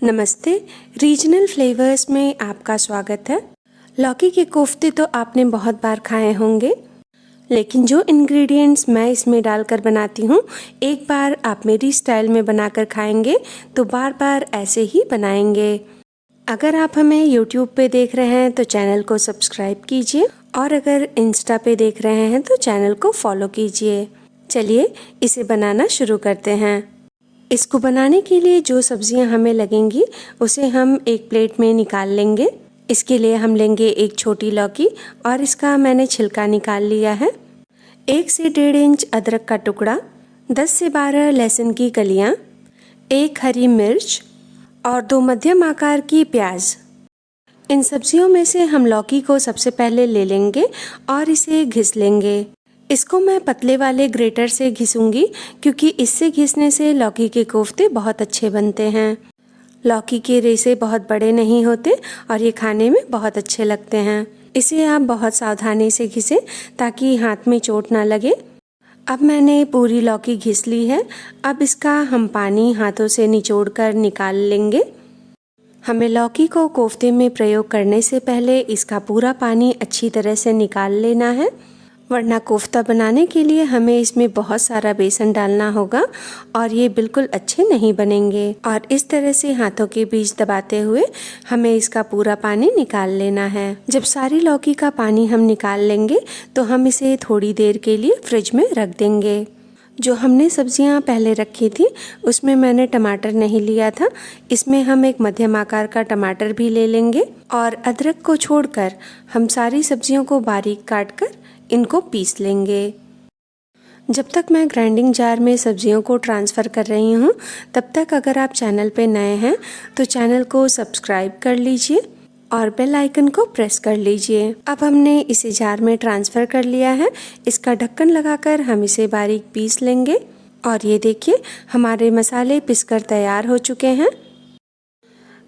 नमस्ते, regional flavours में आपका स्वागत है। लौकी के कोफ्ते तो आपने बहुत बार खाए होंगे, लेकिन जो इंग्रेडिएंट्स मैं इसमें डालकर बनाती हूँ, एक बार आप मेरी स्टाइल में बनाकर खाएंगे तो बार बार ऐसे ही बनाएंगे। अगर आप हमें यूट्यूब पे देख रहे हैं तो चैनल को सब्सक्राइब कीजिए और अगर इंस्टा पे देख रहे हैं तो चैनल को फॉलो कीजिए। चलिए इसे बनाना शुरू करते हैं। इसको बनाने के लिए जो सब्जियां हमें लगेंगी उसे हम एक प्लेट में निकाल लेंगे। इसके लिए हम लेंगे एक छोटी लौकी और इसका मैंने छिलका निकाल लिया है। 1 से 1.5 इंच अदरक का टुकड़ा, 10 से 12 लहसुन की कलियां, 1 हरी मिर्च और 2 मध्यम आकार की प्याज। इन सब्जियों में से हम लौकी को सबसे पहले ले लेंगे और इसे घिस लेंगे। इसको मैं पतले वाले ग्रेटर से घिसूंगी क्योंकि इससे घिसने से लौकी के कोफ्ते बहुत अच्छे बनते हैं। लौकी के रेशे बहुत बड़े नहीं होते और ये खाने में बहुत अच्छे लगते हैं। इसे आप बहुत सावधानी से घिसें ताकि हाथ में चोट ना लगे। अब मैंने पूरी लौकी घिस ली है। अब इसका हम पानी हाथों से निचोड़कर निकाल लेंगे। हमें लौकी को कोफ्ते में प्रयोग करने से पहले इसका पूरा पानी अच्छी तरह से निकाल लेना है, वरना कोफ्ता बनाने के लिए हमें इसमें बहुत सारा बेसन डालना होगा और ये बिल्कुल अच्छे नहीं बनेंगे। और इस तरह से हाथों के बीच दबाते हुए हमें इसका पूरा पानी निकाल लेना है। जब सारी लौकी का पानी हम निकाल लेंगे तो हम इसे थोड़ी देर के लिए फ्रिज में रख देंगे। जो हमने सब्जियां पहले रखी थी उसमें मैंने टमाटर नहीं लिया था, इसमें हम एक मध्यम आकार का टमाटर भी ले लेंगे और अदरक को छोड़कर हम सारी सब्जियों को बारीक काटकर इनको पीस लेंगे। जब तक मैं ग्राइंडिंग जार में सब्जियों को ट्रांसफ़र कर रही हूँ तब तक अगर आप चैनल पे नए हैं तो चैनल को सब्सक्राइब कर लीजिए और बेल आइकन को प्रेस कर लीजिए। अब हमने इसे जार में ट्रांसफ़र कर लिया है। इसका ढक्कन लगाकर हम इसे बारीक पीस लेंगे और ये देखिए हमारे मसाले पिसकर तैयार हो चुके हैं।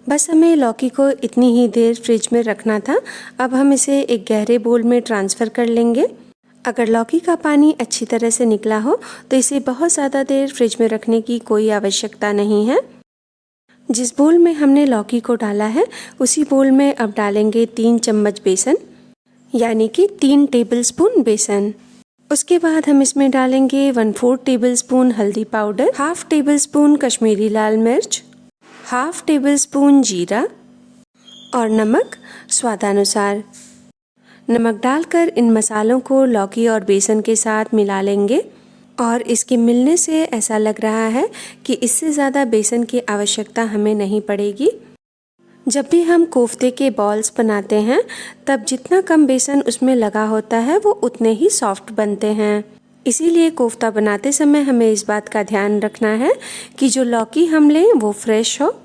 बस हमें लौकी को इतनी ही देर फ्रिज में रखना था। अब हम इसे एक गहरे बोल में ट्रांसफ़र कर लेंगे। अगर लौकी का पानी अच्छी तरह से निकला हो तो इसे बहुत ज़्यादा देर फ्रिज में रखने की कोई आवश्यकता नहीं है। जिस बोल में हमने लौकी को डाला है उसी बोल में अब डालेंगे 3 चम्मच बेसन, यानी कि 3 टेबलस्पून बेसन। उसके बाद हम इसमें डालेंगे 1/4 टेबलस्पून हल्दी पाउडर, 1/2 टेबलस्पून कश्मीरी लाल मिर्च, 1/2 टेबलस्पून जीरा और नमक स्वादानुसार। नमक डालकर इन मसालों को लौकी और बेसन के साथ मिला लेंगे और इसके मिलने से ऐसा लग रहा है कि इससे ज़्यादा बेसन की आवश्यकता हमें नहीं पड़ेगी। जब भी हम कोफ्ते के बॉल्स बनाते हैं तब जितना कम बेसन उसमें लगा होता है वो उतने ही सॉफ्ट बनते हैं। इसीलिए कोफ्ता बनाते समय हमें इस बात का ध्यान रखना है कि जो लौकी हम लें वो फ्रेश हो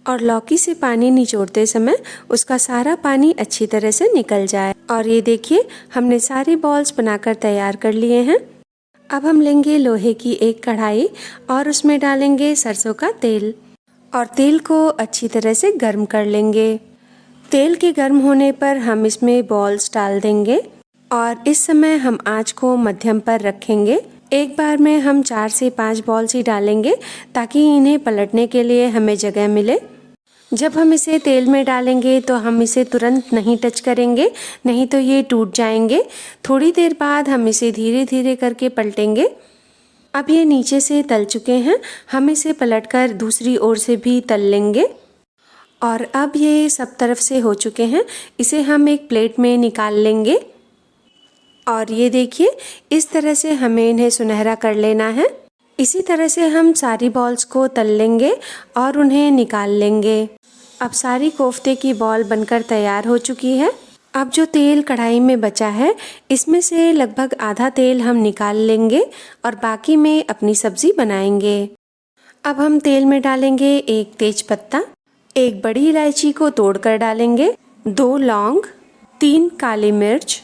और लौकी से पानी निचोड़ते समय उसका सारा पानी अच्छी तरह से निकल जाए। और ये देखिए हमने सारे बॉल्स बनाकर तैयार कर लिए हैं। अब हम लेंगे लोहे की एक कढ़ाई और उसमें डालेंगे सरसों का तेल और तेल को अच्छी तरह से गर्म कर लेंगे। तेल के गर्म होने पर हम इसमें बॉल्स डाल देंगे और इस समय हम आंच को मध्यम पर रखेंगे। एक बार में हम 4 से 5 बॉल्स ही डालेंगे ताकि इन्हें पलटने के लिए हमें जगह मिले। जब हम इसे तेल में डालेंगे तो हम इसे तुरंत नहीं टच करेंगे, नहीं तो ये टूट जाएंगे। थोड़ी देर बाद हम इसे धीरे धीरे करके पलटेंगे। अब ये नीचे से तल चुके हैं, हम इसे पलटकर दूसरी ओर से भी तल लेंगे और अब ये सब तरफ से हो चुके हैं। इसे हम एक प्लेट में निकाल लेंगे और ये देखिए इस तरह से हमें इन्हें सुनहरा कर लेना है। इसी तरह से हम सारी बॉल्स को तल लेंगे और उन्हें निकाल लेंगे। अब सारी कोफ्ते की बॉल बनकर तैयार हो चुकी है। अब जो तेल कढ़ाई में बचा है इसमें से लगभग आधा तेल हम निकाल लेंगे और बाकी में अपनी सब्जी बनाएंगे। अब हम तेल में डालेंगे 1 तेज पत्ता, 1 बड़ी इलायची को तोड़कर डालेंगे, 2 लौंग, 3 काली मिर्च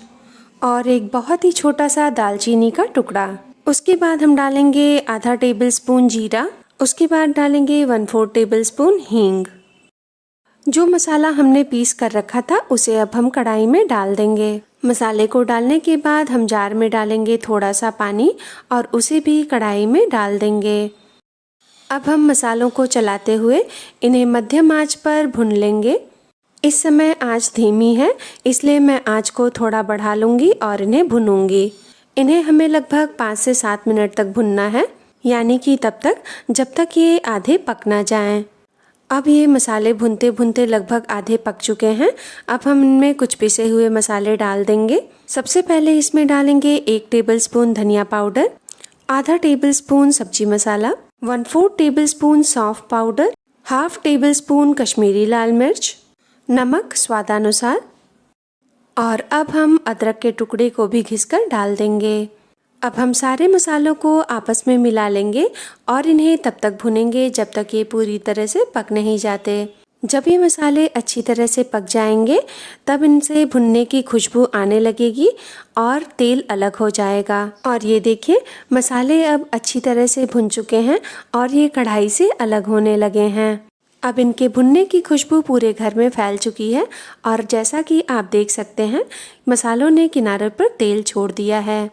और एक बहुत ही छोटा सा दालचीनी का टुकड़ा। उसके बाद हम डालेंगे आधा टेबलस्पून जीरा, उसके बाद डालेंगे 1/4 टेबलस्पून हींग। जो मसाला हमने पीस कर रखा था उसे अब हम कढ़ाई में डाल देंगे। मसाले को डालने के बाद हम जार में डालेंगे थोड़ा सा पानी और उसे भी कढ़ाई में डाल देंगे। अब हम मसालों को चलाते हुए इन्हें मध्यम आंच पर भून लेंगे। इस समय आंच धीमी है, इसलिए मैं आंच को थोड़ा बढ़ा लूँगी और इन्हें भूनूंगी। इन्हें हमें लगभग 5 से 7 मिनट तक भुनना है, यानी कि तब तक जब तक ये आधे पक ना जाएं। अब ये मसाले भुनते भुनते लगभग आधे पक चुके हैं। अब हम इनमें कुछ पिसे हुए मसाले डाल देंगे। सबसे पहले इसमें डालेंगे 1 टेबलस्पून धनिया पाउडर, आधा टेबलस्पून सब्जी मसाला, 1/4 टेबलस्पून सौंफ पाउडर, हाफ टेबलस्पून कश्मीरी लाल मिर्च, नमक स्वादानुसार। और अब हम अदरक के टुकड़े को भी घिसकर डाल देंगे। अब हम सारे मसालों को आपस में मिला लेंगे और इन्हें तब तक भुनेंगे जब तक ये पूरी तरह से पक नहीं जाते। जब ये मसाले अच्छी तरह से पक जाएंगे तब इनसे भुनने की खुशबू आने लगेगी और तेल अलग हो जाएगा। और ये देखिए, मसाले अब अच्छी तरह से भुन चुके हैं और ये कढ़ाई से अलग होने लगे हैं। अब इनके भुनने की खुशबू पूरे घर में फैल चुकी है और जैसा कि आप देख सकते हैं, मसालों ने किनारों पर तेल छोड़ दिया है।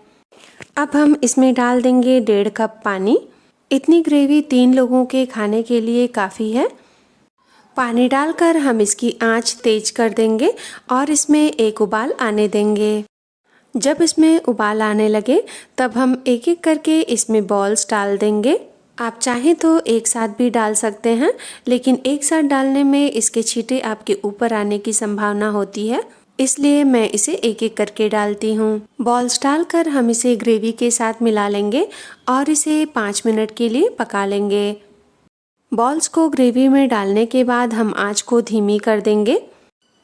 अब हम इसमें डाल देंगे 1.5 कप पानी। इतनी ग्रेवी 3 लोगों के खाने के लिए काफ़ी है। पानी डालकर हम इसकी आंच तेज कर देंगे और इसमें एक उबाल आने देंगे। जब इसमें उबाल आने लगे तब हम एक एक करके इसमें बॉल्स डाल देंगे। आप चाहें तो एक साथ भी डाल सकते हैं, लेकिन एक साथ डालने में इसके छींटे आपके ऊपर आने की संभावना होती है, इसलिए मैं इसे एक एक करके डालती हूँ। बॉल्स डालकर हम इसे ग्रेवी के साथ मिला लेंगे और इसे 5 मिनट के लिए पका लेंगे। बॉल्स को ग्रेवी में डालने के बाद हम आंच को धीमी कर देंगे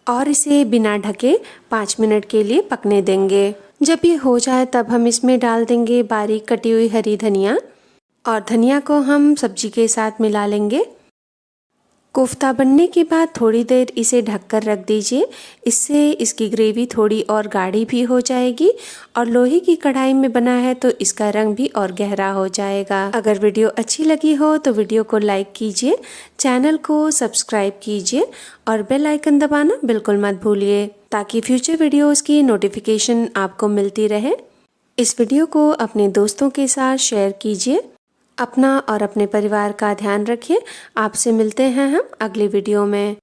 और इसे बिना ढके 5 मिनट के लिए पकने देंगे। जब ये हो जाए तब हम इसमें डाल देंगे बारीक कटी हुई हरी धनिया और धनिया को हम सब्जी के साथ मिला लेंगे। कोफ्ता बनने के बाद थोड़ी देर इसे ढककर रख दीजिए, इससे इसकी ग्रेवी थोड़ी और गाढ़ी भी हो जाएगी और लोहे की कढ़ाई में बना है तो इसका रंग भी और गहरा हो जाएगा। अगर वीडियो अच्छी लगी हो तो वीडियो को लाइक कीजिए, चैनल को सब्सक्राइब कीजिए और बेल आइकन दबाना बिल्कुल मत भूलिए ताकि फ्यूचर वीडियोस की नोटिफिकेशन आपको मिलती रहे। इस वीडियो को अपने दोस्तों के साथ शेयर कीजिए। अपना और अपने परिवार का ध्यान रखिए। आपसे मिलते हैं हम अगली वीडियो में।